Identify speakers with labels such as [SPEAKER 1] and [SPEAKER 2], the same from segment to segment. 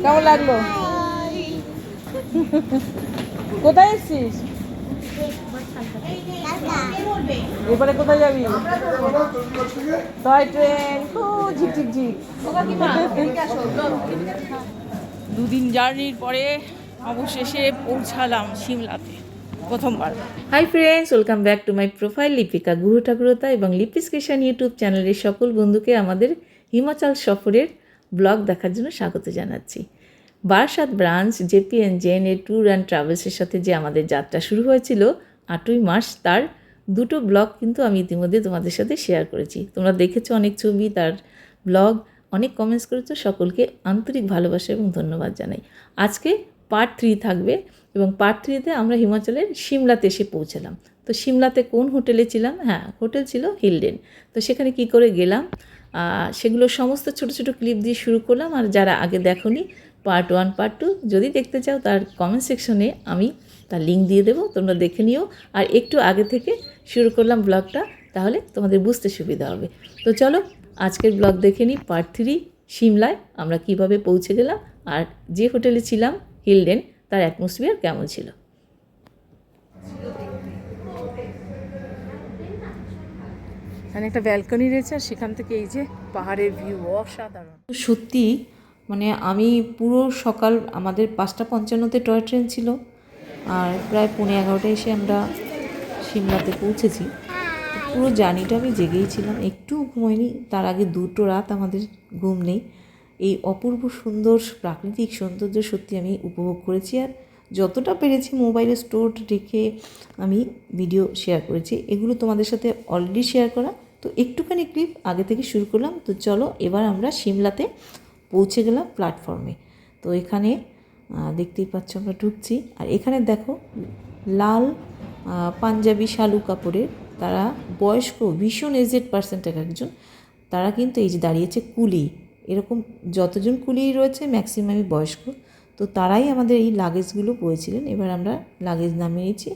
[SPEAKER 1] কেমন লাগলো? কোথায় এসছিস? এবারে কোথায় যাবি? টয় ট্রেন, ঝিক ঝিক। দুদিন জার্নির পরে অবশেষে পৌঁছালাম সিমলাতে প্রথমবার।
[SPEAKER 2] Hi friends, welcome back to my profile Lipika Guru Thakurta এবং লিপিস কিষান ইউটিউব চ্যানেলের সকল বন্ধুকে আমাদের হিমাচল সফরের ব্লগ দেখার জন্য স্বাগত জানাচ্ছি। বারাসাত ব্রাঞ্চ JP&JN এর ট্যুর অ্যান্ড ট্রাভেলসের সাথে যে আমাদের যাত্রা শুরু হয়েছিল 8ই মার্চ, তার দুটো ব্লগ কিন্তু আমি ইতিমধ্যে তোমাদের সাথে শেয়ার করেছি। তোমরা দেখেছো অনেক ছবি, তার ব্লগ, অনেক কমেন্টস করেছো, সকলকে আন্তরিক ভালোবাসা এবং ধন্যবাদ জানাই। আজকে পার্ট 3 থাকবে এবং পার্ট 3তে আমরা হিমাচলের সিমলাতে এসে পৌঁছালাম। তো সিমলাতে কোন হোটেলে ছিলাম? হ্যাঁ, হোটেল ছিল হিলডেন। তো সেখানে কি করে গেলাম সেগুলো সমস্ত ছোট ছোট ক্লিপ দিয়ে শুরু করলাম। আর যারা আগে দেখোনি পার্ট 1 পার্ট 2 যদি দেখতে চাও, তার কমেন্ট সেকশনে আমি তার লিঙ্ক দিয়ে দেবো, তোমরা দেখে নিও। আর একটু আগে থেকে শুরু করলাম ব্লগটা, তাহলে তোমাদের বুঝতে সুবিধা হবে। তো চলো আজকের ব্লগ দেখে নিই। পার্ট 3 সিমলায় আমরা কিভাবে পৌঁছে গেলাম আর যে হোটেলে ছিলাম হিলডেন, তার অ্যাটমসফিয়ার কেমন ছিল।
[SPEAKER 1] এখানে একটা ব্যালকনি রয়েছে আর সেখান থেকে এই যে পাহাড়ের ভিউ অসাধারণ।
[SPEAKER 2] সত্যি মানে আমি পুরো সকাল, আমাদের 5:55-তে টয় ট্রেন ছিল আর প্রায় 11:30 এসে আমরা সিমলাতে পৌঁছেছি। পুরো জার্নিটা আমি জেগেই ছিলাম, একটু ঘুমোইনি। তার আগে 2টো রাত আমাদের ঘুম নেই। এই অপূর্ব সুন্দর প্রাকৃতিক সৌন্দর্য সত্যি আমি উপভোগ করেছি। আর যতটা পেরেছি মোবাইলে স্টোর রেখে আমি ভিডিও শেয়ার করেছি। এগুলো তোমাদের সাথে অলরেডি শেয়ার করা, তো একটুখানি ক্লিপ আগে থেকে শুরু করলাম। তো চলো এবার আমরা সিমলাতে পৌঁছে গেলাম প্ল্যাটফর্মে। তো এখানে দেখতেই পাচ্ছ আমরা ঢুকছি। আর এখানে দেখো লাল পাঞ্জাবি শালু কাপড়ের, তারা বয়স্ক ভীষণ এজেড পার্সেন্ট একজন, তারা কিন্তু এই যে দাঁড়িয়েছে কুলি। এরকম যতজন কুলি রয়েছে ম্যাক্সিমামই বয়স্ক। তো তারাই আমাদের এই লাগেজগুলো বয়েছিলেন। এবার আমরা লাগেজ নামিয়েছি।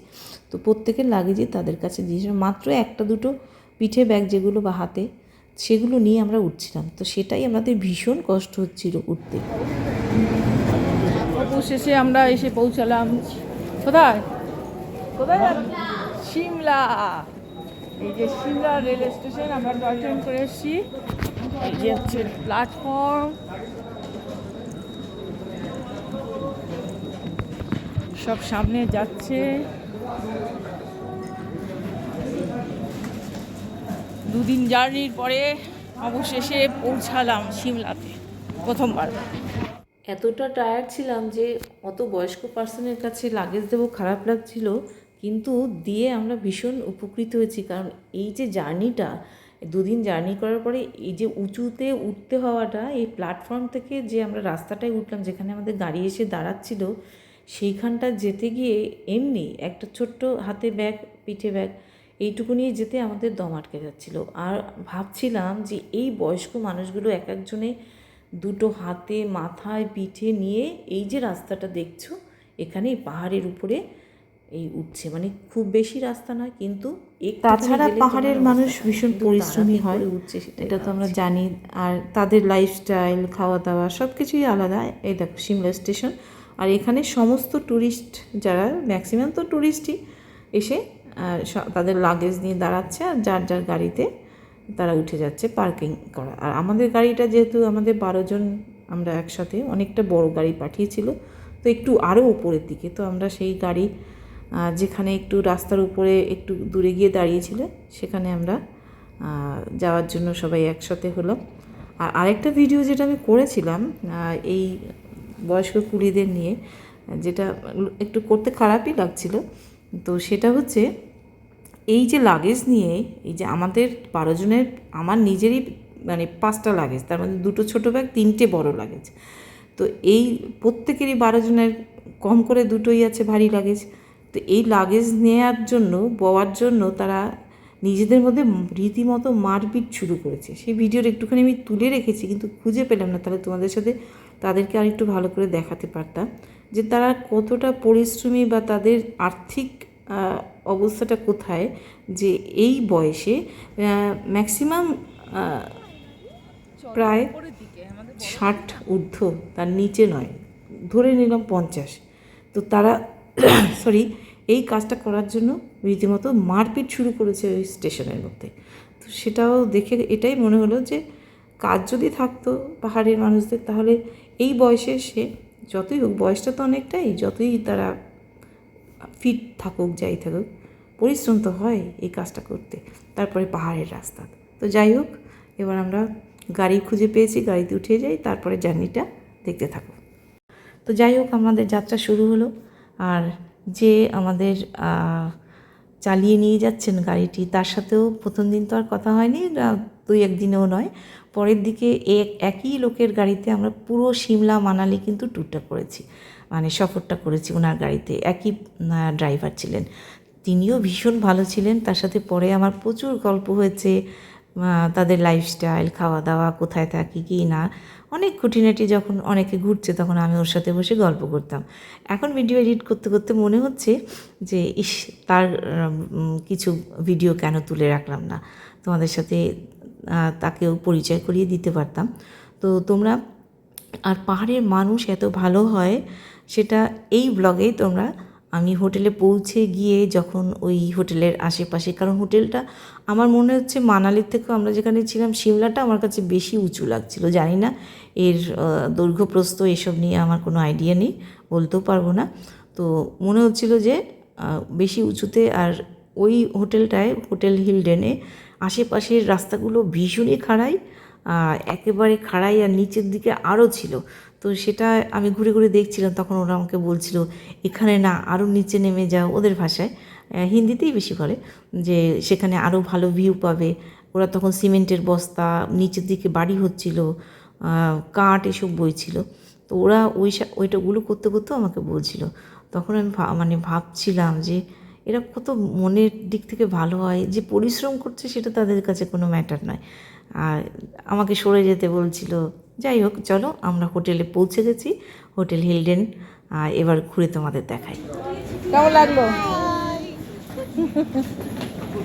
[SPEAKER 2] তো প্রত্যেকের লাগেজই তাদের কাছে দিয়েছিলাম, মাত্র একটা দুটো পিঠে ব্যাগ যেগুলো বা হাতে, সেগুলো নিয়ে আমরা উঠছিলাম। তো সেটাই আমাদের ভীষণ কষ্ট হচ্ছিল উঠতে।
[SPEAKER 1] অবশেষে আমরা এসে পৌঁছালাম কোথায় কোথায় সিমলা। এই যে সিমলা রেল স্টেশন, আমরা টয় ট্রেন করে এসেছি। এই যে হচ্ছে প্ল্যাটফর্ম, সব সামনে যাচ্ছে। দুদিন জার্নির পরে অবশেষে পৌঁছালাম সিমলাতে প্রথমবার।
[SPEAKER 2] এতটা টায়ার্ড ছিলাম যে অত বয়স্ক পার্সনের কাছে লাগেজ দেবো, খারাপ লাগছিল, কিন্তু দিয়ে আমরা ভীষণ উপকৃত হয়েছি। কারণ এই যে জার্নিটা, 2দিন জার্নি করার পরে এই যে উঁচুতে উঠতে হওয়াটা, এই প্ল্যাটফর্ম থেকে যে আমরা রাস্তাটায় উঠলাম যেখানে আমাদের গাড়ি এসে দাঁড়াচ্ছিল, সেইখানটা যেতে গিয়ে এমনি একটা ছোট্ট হাতে ব্যাগ, পিঠে ব্যাগ, এইটুকু নিয়ে যেতে আমাদের দম আটকে যাচ্ছিল। আর ভাবছিলাম যে এই বয়স্ক মানুষগুলো এক একজনে দুটো হাতে, মাথায়, পিঠে নিয়ে এই যে রাস্তাটা দেখছো, এখানে পাহাড়ের উপরে এই উঠছে, মানে খুব বেশি রাস্তা নয়, কিন্তু তাছাড়া পাহাড়ের মানুষ ভীষণ পরিশ্রমী হয়, উঠছে সেটা এটা তো আমরা জানি। আর তাদের লাইফস্টাইল, খাওয়া দাওয়া সব কিছুই আলাদা। এই দেখো সিমলা স্টেশন। আর এখানে সমস্ত ট্যুরিস্ট, যারা ম্যাক্সিমাম তো ট্যুরিস্টই এসে তাদের লাগেজ নিয়ে দাঁড়াচ্ছে আর যার যার গাড়িতে তারা উঠে যাচ্ছে পার্কিং করা। আর আমাদের গাড়িটা যেহেতু আমাদের 12 জন আমরা একসাথে, অনেকটা বড় গাড়ি পাঠিয়েছিল, তো একটু আরও উপরের দিকে। তো আমরা সেই গাড়ি যেখানে একটু রাস্তার উপরে একটু দূরে গিয়ে দাঁড়িয়েছিল, সেখানে আমরা যাওয়ার জন্য সবাই একসাথে হলাম। আর আরেকটা ভিডিও যেটা আমি করেছিলাম এই বয়স্ক কুলিদের নিয়ে, যেটা একটু করতে খারাপই লাগছিল, তো সেটা হচ্ছে এই যে লাগেজ নিয়ে, এই যে আমাদের 12 জনের, আমার নিজেরই মানে 5টা লাগেজ, তার মধ্যে 2টো ছোটো ব্যাগ, 3টে বড় লাগেজ। তো এই প্রত্যেকেরই 12 জনের কম করে 2টোই আছে ভারী লাগেজ। তো এই লাগেজ নেওয়ার জন্য, বওয়ার জন্য তারা নিজেদের মধ্যে রীতিমতো মারপিট শুরু করেছে। সেই ভিডিওর একটুখানি আমি তুলে রেখেছি, কিন্তু খুঁজে পেলাম না, তাহলে তোমাদের সাথে তাদেরকে আর একটু ভালো করে দেখাতে পারতাম যে তারা কতটা পরিশ্রমী বা তাদের আর্থিক অবস্থাটা কোথায়, যে এই বয়সে ম্যাক্সিমাম প্রায় 60 ঊর্ধ্ব, তার নিচে নয়, ধরে নিলাম 50। তো তারা সরি এই কাজটা করার জন্য রীতিমতো মারপিট শুরু করেছে ওই স্টেশনের মধ্যে। তো সেটাও দেখে এটাই মনে হলো যে কাজ যদি থাকতো পাহাড়ের মানুষদের, তাহলে এই বয়সে এসে, যতই হোক বয়সটা তো অনেকটাই, যতই তারা ফিট থাকুক যাই থাকুক, পরিশ্রম তো হয় এই কাজটা করতে, তারপরে পাহাড়ের রাস্তা। তো যাই হোক, এবার আমরা গাড়ি খুঁজে পেয়েছি, গাড়িতে উঠে যাই, তারপরে জার্নিটা দেখতে থাকো। তো যাই হোক, আমাদের যাত্রা শুরু হলো। আর যে আমাদের চালিয়ে নিয়ে যাচ্ছেন গাড়িটি, তার সাথেও প্রথম দিন তো আর কথা হয়নি, 2-1 দিনেও নয়, পরের দিকে একই লোকের গাড়িতে আমরা পুরো সিমলা মানালি কিন্তু ট্যুরটা করেছি, মানে সফরটা করেছি ওনার গাড়িতে। একই ড্রাইভার ছিলেন, তিনিও ভীষণ ভালো ছিলেন। তার সাথে পরে আমার প্রচুর গল্প হয়েছে, তাদের লাইফস্টাইল, খাওয়া দাওয়া, কোথায় থাকি কী না, অনেক খুঁটিনাটি। যখন অনেকে ঘুরছে তখন আমি ওর সাথে বসে গল্প করতাম। এখন ভিডিও এডিট করতে করতে মনে হচ্ছে যে ইস, তার কিছু ভিডিও কেন তুলে রাখলাম না, তোমাদের সাথে তাকেও পরিচয় করিয়ে দিতে পারতাম। তো তোমরা, আর পাহাড়ের মানুষ এত ভালো হয় সেটা এই ব্লগেই তোমরা, আমি হোটেলে পৌঁছে গিয়ে যখন ওই হোটেলের আশেপাশে, কারণ হোটেলটা আমার মনে হচ্ছে মানালির থেকেও আমরা যেখানে ছিলাম সিমলাটা আমার কাছে বেশি উঁচু লাগছিল। জানি না এর দৈর্ঘ্য প্রস্থ এসব নিয়ে আমার কোনো আইডিয়া নেই, বলতেও পারবো না। তো মনে হচ্ছিল যে বেশি উঁচুতে। আর ওই হোটেলটায়, হোটেল হিলডেনে, আশেপাশের রাস্তাগুলো ভীষণই খাড়াই, একেবারে খাড়াই, আর নিচের দিকে আরও ছিল। তো সেটা আমি ঘুরে ঘুরে দেখছিলাম, তখন ওরা আমাকে বলছিল এখানে না, আরও নিচে নেমে যাও, ওদের ভাষায়, হিন্দিতেই বেশি বলে, যে সেখানে আরও ভালো ভিউ পাবে। ওরা তখন সিমেন্টের বস্তা, নিচের দিকে বাড়ি হচ্ছিল, কাঠ এসব বইছিল। তো ওরা ওইটাগুলো করতে করতেও আমাকে বলছিল। তখন আমি মানে ভাবছিলাম যে এরা কত মনের দিক থেকে ভালো হয়, যে পরিশ্রম করছে সেটা তাদের কাছে কোনো ম্যাটার নয়। আর আমাকে সরে যেতে বলছিল। যাই হোক, চলো, আমরা হোটেলে পৌঁছে গেছি, হোটেল হিলডেন। এবার ঘুরে তোমাদের দেখাই
[SPEAKER 1] কেমন লাগলো,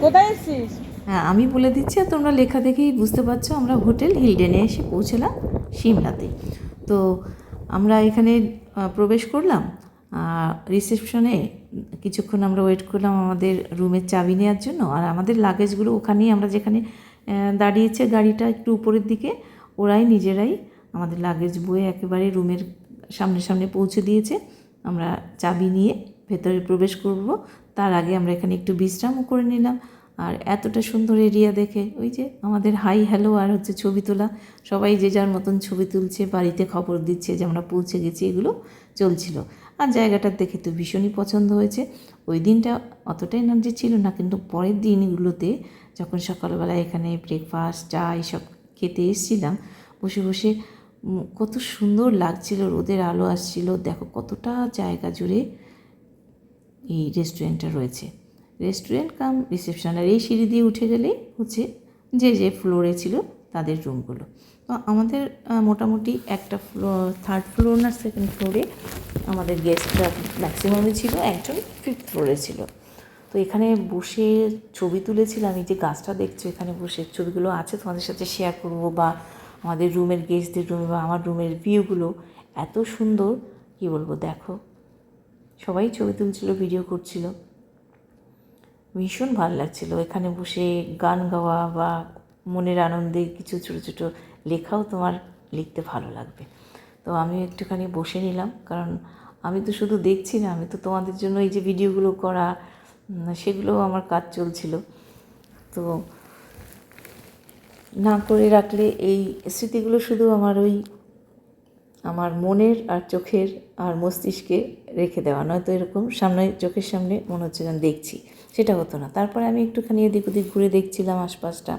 [SPEAKER 1] কোথায় এসেছিস?
[SPEAKER 2] হ্যাঁ, আমি বলে দিচ্ছি, আর তোমরা লেখা দেখেই বুঝতে পারছো আমরা হোটেল হিলডেনে এসে পৌঁছলাম সিমলাতে। তো আমরা এখানে প্রবেশ করলাম, রিসেপশনে কিছুক্ষণ আমরা ওয়েট করলাম আমাদের রুমের চাবি নেওয়ার জন্য। আর আমাদের লাগেজগুলো ওখানেই, আমরা যেখানে দাঁড়িয়েছে গাড়িটা একটু উপরের দিকে, ওরাই নিজেরাই আমাদের লাগেজ বয়ে একেবারে রুমের সামনে সামনে পৌঁছে দিয়েছে। আমরা চাবি নিয়ে ভেতরে প্রবেশ করব, তার আগে আমরা এখানে একটু বিশ্রামও করে নিলাম। আর এতটা সুন্দর এরিয়া দেখে, ওই যে আমাদের হাই হ্যালো আর হচ্ছে ছবি তোলা, সবাই যে যার মতন ছবি তুলছে, বাড়িতে খবর দিচ্ছে যে আমরা পৌঁছে গেছি, এগুলো চলছিল। আর জায়গাটা দেখে তো ভীষণই পছন্দ হয়েছে। ওই দিনটা অতটা এনার্জি ছিল না, কিন্তু পরের দিনগুলোতে যখন সকালবেলা এখানে ব্রেকফাস্ট, চা এসব খেতে এসেছিলাম, বসে বসে কত সুন্দর লাগছিল, রোদের আলো আসছিল। দেখো কতটা জায়গা জুড়ে এই রেস্টুরেন্টটা রয়েছে, রেস্টুরেন্ট কাম রিসেপশন। আর এই সিঁড়ি দিয়ে উঠে গেলেই হচ্ছে যে যে ফ্লোরে ছিল তাদের রুমগুলো। তো আমাদের মোটামুটি একটা থার্ড ফ্লোর না সেকেন্ড ফ্লোরে আমাদের গেস্টরা ম্যাক্সিমামই ছিল, একজন 5th ফ্লোরে ছিল। তো এখানে বসে ছবি তুলেছিলাম। এই যে গাছটা দেখছো, এখানে বসে ছবিগুলো আছে, তোমাদের সাথে শেয়ার করব, বা আমাদের রুমের গেস্টদের রুমে, বা আমার রুমের ভিউগুলো এত সুন্দর, কি বলবো। দেখো সবাই ছবি তুলছিল, ভিডিও করছিল, ভীষণ ভালো লাগছিল এখানে বসে গান গাওয়া, বা মনের আনন্দে কিছু ছোটো ছোটো লেখাও তোমার লিখতে ভালো লাগবে। তো আমি একটুখানি বসে নিলাম, কারণ আমি তো শুধু দেখছি না, আমি তো তোমাদের জন্য এই যে ভিডিওগুলো করা, সেগুলোও আমার কাজ চলছিল। তো না করে রাখলে এই স্মৃতিগুলো শুধু আমার মনের আর চোখের আর মস্তিষ্কে রেখে দেওয়া, নয়তো এরকম সামনে চোখের সামনে মনে হচ্ছে যেন দেখছি, সেটা হতো না। তারপরে আমি একটুখানি এদিক ওদিক ঘুরে দেখছিলাম আশপাশটা,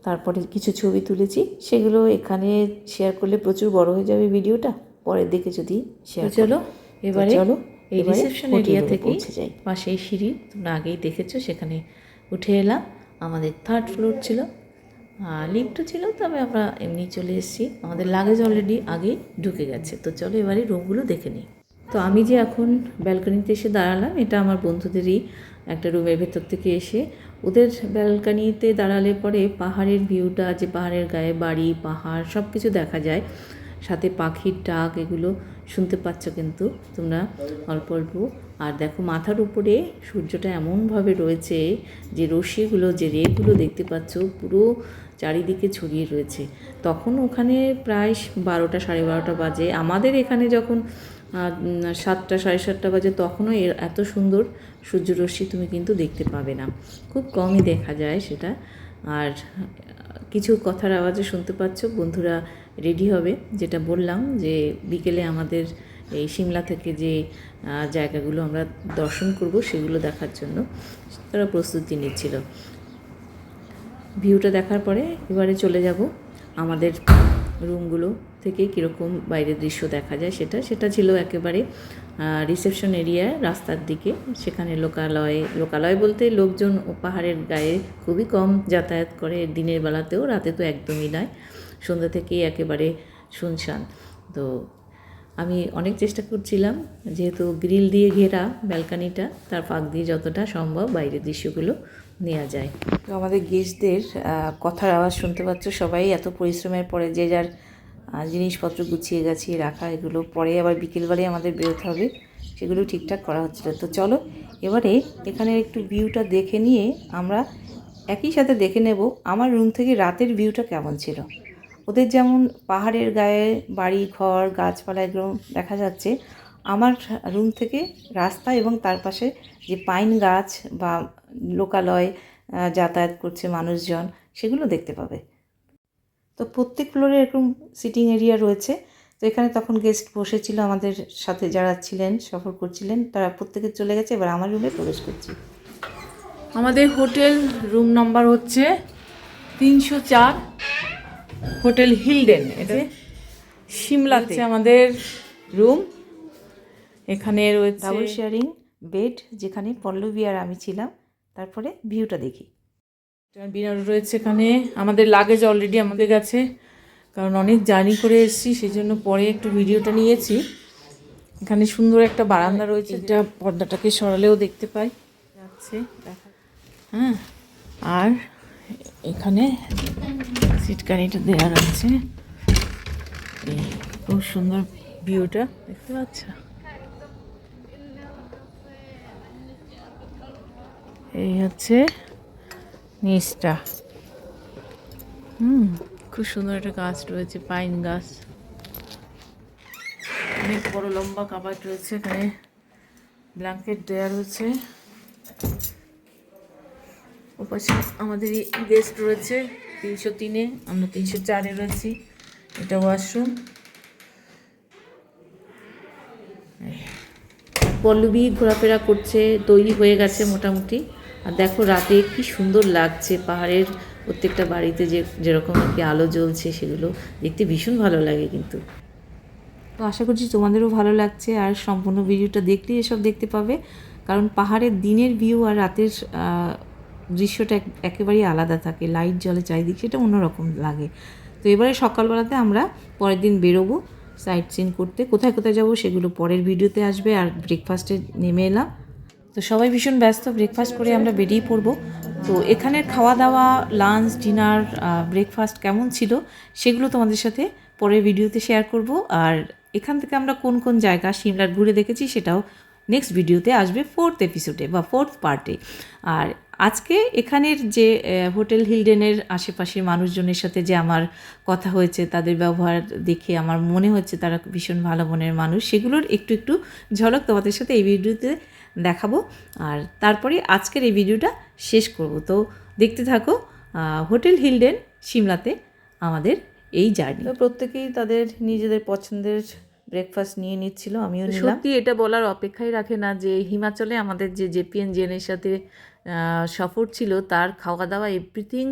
[SPEAKER 2] তারপরে কিছু ছবি তুলেছি, সেগুলো এখানে শেয়ার করলে প্রচুর বড় হয়ে যাবে ভিডিওটা, পরের দিকে যদি শেয়ার। চলো এবারে এই রিসেপশন এরিয়া থেকেই যাই, পাশে এই সিঁড়ি তোমরা আগেই দেখেছো, সেখানে উঠে এলাম। আমাদের 3rd ফ্লোর ছিল, লিফটও ছিল, তবে আমরা এমনি চলে এসেছি, আমাদের লাগেজ অলরেডি আগেই ঢুকে গেছে। তো চলো এবারে রুমগুলো দেখে নিই। তো আমি যে এখন ব্যালকনিতে এসে দাঁড়ালাম, এটা আমার বন্ধুদেরই একটা রুমের ভেতর থেকে এসে ওদের ব্যালকানিতে দাঁড়ালে পরে পাহাড়ের ভিউটা, যে পাহাড়ের গায়ে বাড়ি, পাহাড় সব কিছু দেখা যায়, সাথে পাখির ডাক এগুলো শুনতে পাচ্ছ কিন্তু তোমরা অল্প অল্প। আর দেখো মাথার উপরে সূর্যটা এমনভাবে রয়েছে যে রশ্মিগুলো, যে রেগুলো দেখতে পাচ্ছ পুরো চারিদিকে ছড়িয়ে রয়েছে। তখন ওখানে প্রায় 12টা সাড়ে 12টা বাজে, আমাদের এখানে যখন 7টা সাড়ে 7টা বাজে তখনও এত সুন্দর সূর্যরশ্মি তুমি কিন্তু দেখতে পাবে না, খুব কমই দেখা যায় সেটা। আর কিছু কথার আওয়াজে শুনতে পাচ্ছ, বন্ধুরা রেডি হবে, যেটা বললাম যে বিকেলে আমাদের এই সিমলা থেকে যে জায়গাগুলো আমরা দর্শন করব সেগুলো দেখার জন্য তারা প্রস্তুতি নিচ্ছিল। ভিউটা দেখার পরে এবারে চলে যাব আমাদের রুমগুলো থেকে কীরকম বাইরের দৃশ্য দেখা যায় সেটা ছিল একেবারে রিসেপশন এরিয়া রাস্তার দিকে। সেখানে লোকালয় বলতে লোকজন পাহাড়ের গায়ে খুবই কম যাতায়াত করে, দিনের বেলাতেও, রাতে তো একদমই নয়, সন্ধ্যা থেকেই একেবারে শুনশান। তো আমি অনেক চেষ্টা করছিলাম, যেহেতু গ্রিল দিয়ে ঘেরা ব্যালকানিটা, তার ফাঁক দিয়ে যতটা সম্ভব বাইরের দৃশ্যগুলো নেওয়া যায়। তো আমাদের গেস্টদের কথার আওয়াজ শুনতে পাচ্ছ, সবাই এত পরিশ্রমের পরে যে যার জিনিসপত্র গুছিয়ে গাছিয়ে রাখা, এগুলো পরে আবার বিকেলবেলায় আমাদের বেরোতে হবে, সেগুলো ঠিকঠাক করা হচ্ছিল। তো চলো এবারে এখানে একটু ভিউটা দেখে নিয়ে আমরা একই সাথে দেখে নেব আমার রুম থেকে রাতের ভিউটা কেমন ছিল। ওদের যেমন পাহাড়ের গায়ে বাড়ি ঘর গাছপালা এগুলো দেখা যাচ্ছে, আমার রুম থেকে রাস্তা এবং তার পাশে যে পাইন গাছ বা লোকালয় যাতায়াত করছে মানুষজন, সেগুলো দেখতে পাবে। তো প্রত্যেক ফ্লোরে এরকম সিটিং এরিয়া রয়েছে। তো এখানে তখন গেস্ট বসেছিল, আমাদের সাথে যারা ছিলেন সফর করছিলেন তারা প্রত্যেকে চলে গেছে, এবার আমার রুমে প্রবেশ করছি।
[SPEAKER 1] আমাদের হোটেল রুম নাম্বার হচ্ছে 304, হোটেল হিলডেন, এটা সিমলাতে আমাদের রুম। এখানে রয়েছে
[SPEAKER 2] ডাবল শেয়ারিং বেড, যেখানে পল্লবী আর আমি ছিলাম। তারপরে ভিউটা দেখি।
[SPEAKER 1] ডিনার রয়েছে এখানে। আমাদের লাগেজ অলরেডি আমাদের কাছে, কারণ অনেক জার্নি করে এসেছি, সেই জন্য পরে একটু ভিডিওটা নিয়েছি। এখানে সুন্দর একটা বারান্দা রয়েছে, এটা পর্দাটাকে সরালেও দেখতে পাই যাচ্ছে, হ্যাঁ। আর এখানে সিটকানিটা দেওয়া রয়েছে, খুব সুন্দর ভিউটা দেখতে পাচ্ছ। এই হচ্ছে নিচটা, খুব সুন্দর একটা গাছ রয়েছে, পাইন গাছ, অনেক বড় লম্বা কাবাট রয়েছে, এখানে ব্ল্যাঙ্কেট দেওয়া রয়েছে। ওপাশে আমাদের গেস্ট রয়েছে 303-এ, আমরা 304-এ রয়েছি। এটা ওয়াশরুম।
[SPEAKER 2] পল্লবী ঘোরাফেরা করছে, তৈরি হয়ে গেছে মোটামুটি। আর দেখো রাতে কি সুন্দর লাগছে, পাহাড়ের প্রত্যেকটা বাড়িতে যেরকম আর কি আলো জ্বলছে, সেগুলো দেখতে ভীষণ ভালো লাগে কিন্তু। তো আশা করছি তোমাদেরও ভালো লাগছে, আর সম্পূর্ণ ভিডিওটা দেখলেই এসব দেখতে পাবে, কারণ পাহাড়ের দিনের ভিউ আর রাতের দৃশ্যটা একেবারেই আলাদা থাকে, লাইট জ্বলে চারিদিক, সেটা অন্যরকম লাগে। তো এবারে সকালবেলাতে আমরা পরের দিন বেরোবো সাইট সিন করতে, কোথায় কোথায় যাবো সেগুলো পরের ভিডিওতে আসবে। আর ব্রেকফাস্টে নেমে এলাম, তো সবাই ভীষণ ব্যস্ত, ব্রেকফাস্ট করে আমরা বেরিয়ে পড়বো। তো এখানের খাওয়া দাওয়া, লাঞ্চ, ডিনার, ব্রেকফাস্ট কেমন ছিল সেগুলো তোমাদের সাথে পরের ভিডিওতে শেয়ার করব। আর এখান থেকে আমরা কোন কোন জায়গা সিমলার ঘুরে দেখেছি সেটাও নেক্সট ভিডিওতে আসবে, 4th এপিসোডে বা 4th পার্টে। আর আজকে এখানের যে হোটেল হিলডেনের আশেপাশের মানুষজনের সাথে যে আমার কথা হয়েছে, তাদের ব্যবহার দেখে আমার মনে হচ্ছে তারা ভীষণ ভালো মনের মানুষ, সেগুলোর একটু একটু ঝলক তোমাদের সাথে এই ভিডিওতে দেখাবো। আর তারপরে আজকের এই ভিডিওটা শেষ করব। তো দেখতে থাকো হোটেল হিলডেন সিমলাতে আমাদের এই জার্নি। তো প্রত্যেকেই তাদের নিজেদের পছন্দের ব্রেকফাস্ট নিয়ে নিচ্ছিল, আমিও নিলাম। সত্যি এটা বলার অপেক্ষাই রাখে না যে হিমাচলে আমাদের যে জেপিএন জেনের সাথে সফর ছিল, তার খাওয়া দাওয়া এভরিথিং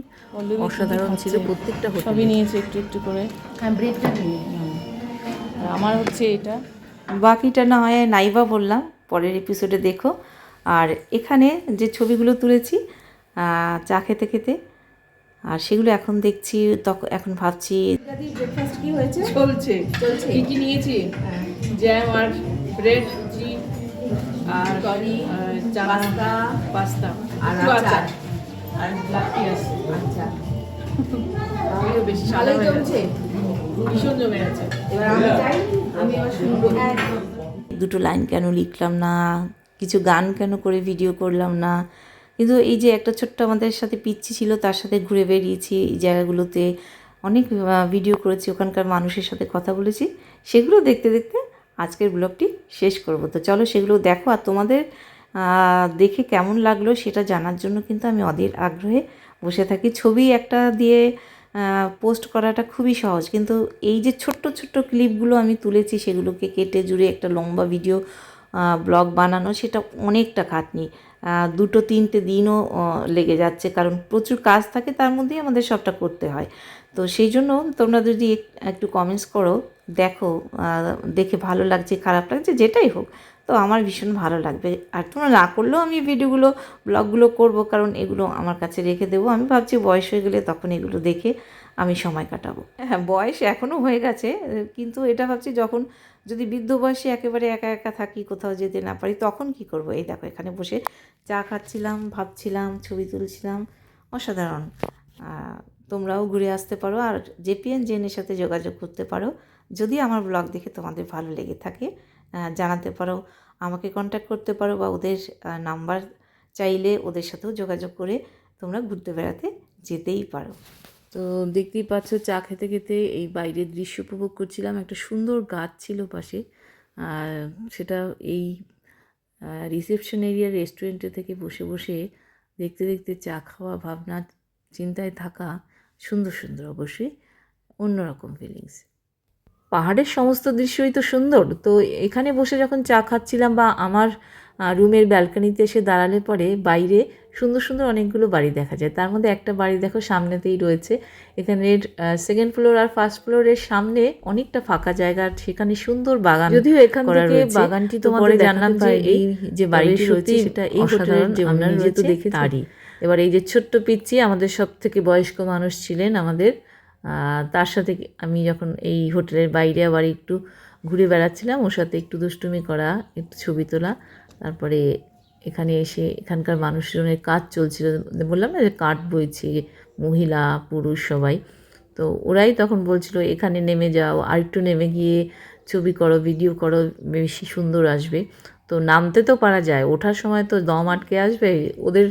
[SPEAKER 2] অসাধারণ ছিল। প্রত্যেকটা
[SPEAKER 1] সবই নিয়েছে একটু একটু করে।
[SPEAKER 2] ব্রেডটা নিয়ে
[SPEAKER 1] আমার হচ্ছে এটা,
[SPEAKER 2] বাকিটা না হয় নাইবা বললাম, পরের এপিসোডে দেখো। আর এখানে যে ছবিগুলো তুলেছি চা খেতে খেতে, আর সেগুলো এখন দেখছি, তখন এখন ভাবছি
[SPEAKER 1] ব্রেকফাস্ট কি হয়েছে, চলছে কি কি নিয়েছি, জ্যাম আর ব্রেড, আর
[SPEAKER 2] করি,
[SPEAKER 1] পাস্তা আর আচার, আর লাকি আছে।
[SPEAKER 2] আচ্ছা,
[SPEAKER 1] আমিও বেশি সাদা হয়ে গেছে, ভীষণ জমে গেছে।
[SPEAKER 2] এবার আমি চাই, আমি এবার শুনবো দুটো লাইন কেন লিখলাম না, কিছু গান কেন করে ভিডিও করলাম না। কিন্তু এই যে একটা ছোট্ট আমাদের সাথে পিচ্চি ছিল, তার সাথে ঘুরে বেরিয়েছি এই জায়গাগুলোতে, অনেক ভিডিও করেছি, ওখানকার মানুষের সাথে কথা বলেছি। সেগুলো দেখতে দেখতে আজকের ব্লগটি শেষ করব। তো চলো সেগুলো দেখো, আর তোমাদের দেখে কেমন লাগলো সেটা জানার জন্য কিন্তু আমি অধীর আগ্রহে বসে থাকি। ছবি একটা দিয়ে পোস্ট করাটা খুবই সহজ, কিন্তু এই যে ছোট্ট ছোট্ট ক্লিপগুলো আমি তুলেছি সেগুলোকে কেটে জুড়ে একটা লম্বা ভিডিও ব্লগ বানানো, সেটা অনেকটা খাটনি। 2-3টে দিনও লেগে যাচ্ছে, কারণ প্রচুর কাজ থাকে, তার মধ্যেই আমাদের সবটা করতে হয়। তো সেই জন্য তোমরা যদি একটু কমেন্টস করো, দেখো দেখে ভালো লাগছে খারাপ লাগছে যেটাই হোক, তো আমার ভীষণ ভালো লাগবে। আর তোমরা না করলেও আমি ভিডিওগুলো ব্লগগুলো করব, কারণ এগুলো আমার কাছে রেখে দেবো। আমি ভাবছি বয়স হয়ে গেলে তখন এগুলো দেখে আমি সময় কাটাবো। হ্যাঁ, বয়স এখনও হয়ে গেছে, কিন্তু এটা ভাবছি যখন যদি বৃদ্ধ বয়সে একেবারে একা একা থাকি, কোথাও যেতে না পারি, তখন কি করব। এই দেখো এখানে বসে চা খাচ্ছিলাম, ভাবছিলাম, ছবি তুলছিলাম, অসাধারণ। তোমরাও ঘুরে আসতে পারো, আর জেপিএন জেনের সাথে যোগাযোগ করতে পারো যদি আমার ব্লগ দেখে তোমাদের ভালো লেগে থাকে। জানাতে পারো, আমাকে কন্ট্যাক্ট করতে পারো, বা ওদের নাম্বার চাইলে ওদের সাথেও যোগাযোগ করে তোমরা ঘুরতে বেড়াতে যেতেই পারো। তো দেখতেই পাচ্ছ চা খেতে খেতে এই বাইরের দৃশ্য উপভোগ করছিলাম। একটা সুন্দর গাছ ছিল পাশে, আর সেটা এই রিসেপশন এরিয়ার রেস্টুরেন্টে থেকে বসে বসে দেখতে দেখতে চা খাওয়া, ভাবনা চিন্তায় থাকা, সুন্দর সুন্দর, অবশ্যই অন্যরকম ফিলিংস। পাহাড়ের সমস্ত দৃশ্যই তো সুন্দর। তো এখানে বসে যখন চা খাচ্ছিলাম, বা আমার রুমের ব্যালকনিতে এসে দাঁড়ালে পরে বাইরে সুন্দর সুন্দর অনেকগুলো বাড়ি দেখা যায়। তার মধ্যে একটা বাড়ি দেখো সামনেতেই রয়েছে। এখানের সেকেন্ড ফ্লোর আর ফার্স্ট ফ্লোরের সামনে অনেকটা ফাঁকা জায়গা, আর সেখানে সুন্দর বাগান, যদিও এখান থেকে বাগানটি তো পরে জানলাম যে এই যে বাড়িটি রয়েছে সেটা এই হোটেলের যে ওনার নিজে তো দেখে তারই। এবার এই যে ছোট্ট পিচ্চি আমাদের সব থেকে বয়স্ক মানুষ ছিলেন আমাদের, তার সাথে আমি যখন এই হোটেলের বাইরে আবার একটু ঘুরে বেড়াচ্ছিলাম, ওর সাথে একটু দুষ্টুমি করা, একটু ছবি তোলা। তারপরে এখানে এসে এখানকার মানুষজনের কাজ চলছিল, বললাম না যে কাঠ বইছে, মহিলা পুরুষ সবাই। তো ওরাই তখন বলছিল এখানে নেমে যাও, আর একটু নেমে গিয়ে ছবি করো, ভিডিও করো, বেশি সুন্দর আসবে। তো নামতে তো পারা যায়, ওঠার সময় তো দম আটকে আসবে। ওদের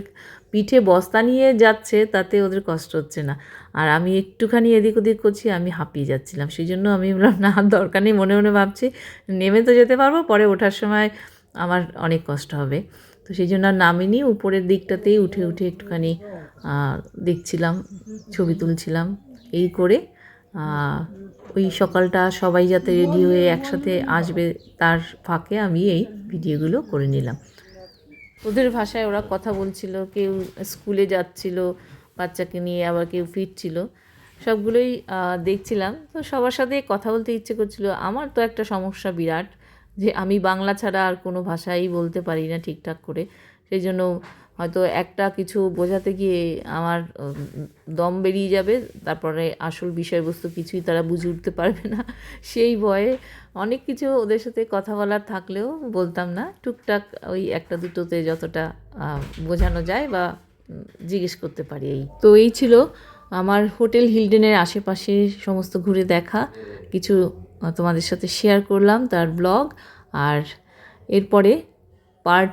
[SPEAKER 2] পিঠে বস্তা নিয়ে যাচ্ছে, তাতে ওদের কষ্ট হচ্ছে না, আর আমি একটুখানি এদিক ওদিক করছি, আমি হাঁপিয়ে যাচ্ছিলাম। সেই জন্য আমি বললাম না, দরকার নেই। মনে মনে ভাবছি নেমে তো যেতে পারবো, পরে ওঠার সময় আমার অনেক কষ্ট হবে। তো সেই জন্য আর নামিনি, উপরের দিকটাতেই উঠে উঠে একটুখানি দেখছিলাম, ছবি তুলছিলাম। এই করে ওই সকালটা সবাই যাতে রেডি হয়ে একসাথে আসবে, তার ফাঁকে আমি এই ভিডিওগুলো করে নিলাম। ওদের ভাষায় ওরা কথা বলছিল, কেউ স্কুলে যাচ্ছিল বাচ্চাকে নিয়ে, আবার কেউ ফিরছিল, সবগুলোই দেখছিলাম। তো সবার সাথে কথা বলতে ইচ্ছে করছিল। আমার তো একটা সমস্যা বিরাট, যে আমি বাংলা ছাড়া আর কোনো ভাষাই বলতে পারি না ঠিকঠাক করে। সেই জন্য হয়তো একটা কিছু বোঝাতে গিয়ে আমার দম বেরিয়ে যাবে, তারপরে আসল বিষয়বস্তু কিছুই তারা বুঝে উঠতে পারবে না। সেই ভয়ে অনেক কিছু ওদের সাথে কথা বলার থাকলেও বলতাম না, টুকটাক ওই একটা দুটোতে যতটা বোঝানো যায় বা জিজ্ঞেস করতে পারি। এই তো এই ছিল আমার হোটেল হিলডেনের আশেপাশে সমস্ত ঘুরে দেখা, কিছু তোমাদের সাথে শেয়ার করলাম তার ব্লগ। আর এরপরে পার্ট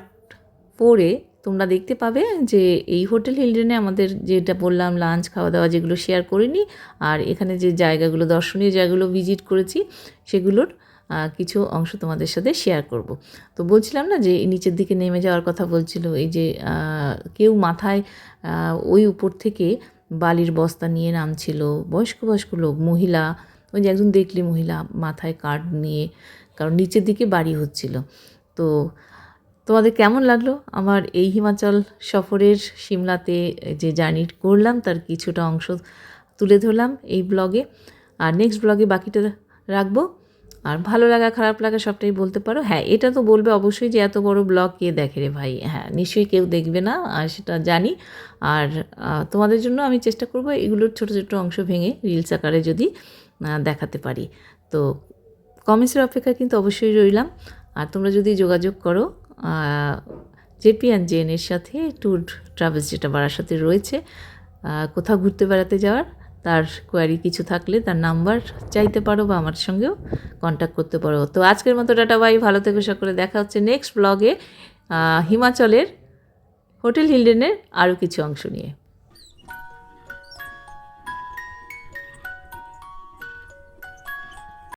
[SPEAKER 2] 4-এ তোমরা দেখতে পাবে যে এই হোটেল হিলডেনে আমাদের যেটা বললাম লাঞ্চ খাওয়া দাওয়া যেগুলো শেয়ার করিনি, আর এখানে যে জায়গাগুলো দর্শনীয় জায়গাগুলো ভিজিট করেছি সেগুলোর কিছু অংশ তোমাদের সাথে শেয়ার করব। তো বলছিলাম না যে নিচের দিকে নেমে যাওয়ার কথা বলছিল, এই যে কেউ মাথায় ওই উপর থেকে বালির বস্তা নিয়ে নামছিল, বয়স্ক বয়স্ক লোক, মহিলা, ওই যে একজন দেখলি মহিলা মাথায় কার্ড নিয়ে, কারণ নিচের দিকে বাড়ি হচ্ছিল। তো তোমাদের কেমন লাগলো আমার এই হিমাচল সফরের সিমলাতে যে জার্নি করলাম তার কিছুটা অংশ তুলে ধরলাম এই ব্লগে। আর নেক্সট ব্লগে বাকিটা রাখবো। আর ভালো লাগা খারাপ লাগা সবটাই বলতে পারো। হ্যাঁ, এটা তো বলবে অবশ্যই যে এত বড় ব্লগ কে দেখে রে ভাই। হ্যাঁ, নিশ্চয়ই কেউ দেখবে না, আর সেটা জানি। আর তোমাদের জন্য আমি চেষ্টা করব এগুলোর ছোট ছোট অংশ ভেঙে রিলস আকারে যদি দেখাতে পারি। তো কমেন্টসের অপেক্ষা কিন্তু অবশ্যই রইলাম। আর তোমরা যদি যোগাযোগ করো জেপি অ্যান্ড জেনের সাথে ট্যুর ট্রাভেলস যেটা বারাসাতে রয়েছে, কোথাও ঘুরতে বেড়াতে যাওয়ার, তার কোয়ারি কিছু থাকলে তার নাম্বার চাইতে পারো বা আমার সঙ্গেও কন্ট্যাক্ট করতে পারো। তো আজকের মতো টাটা বাই, ভালো থেকো সকলে, দেখা হচ্ছে নেক্সট ব্লগে হিমাচলের হোটেল হিলডেনের আরও কিছু অংশ নিয়ে।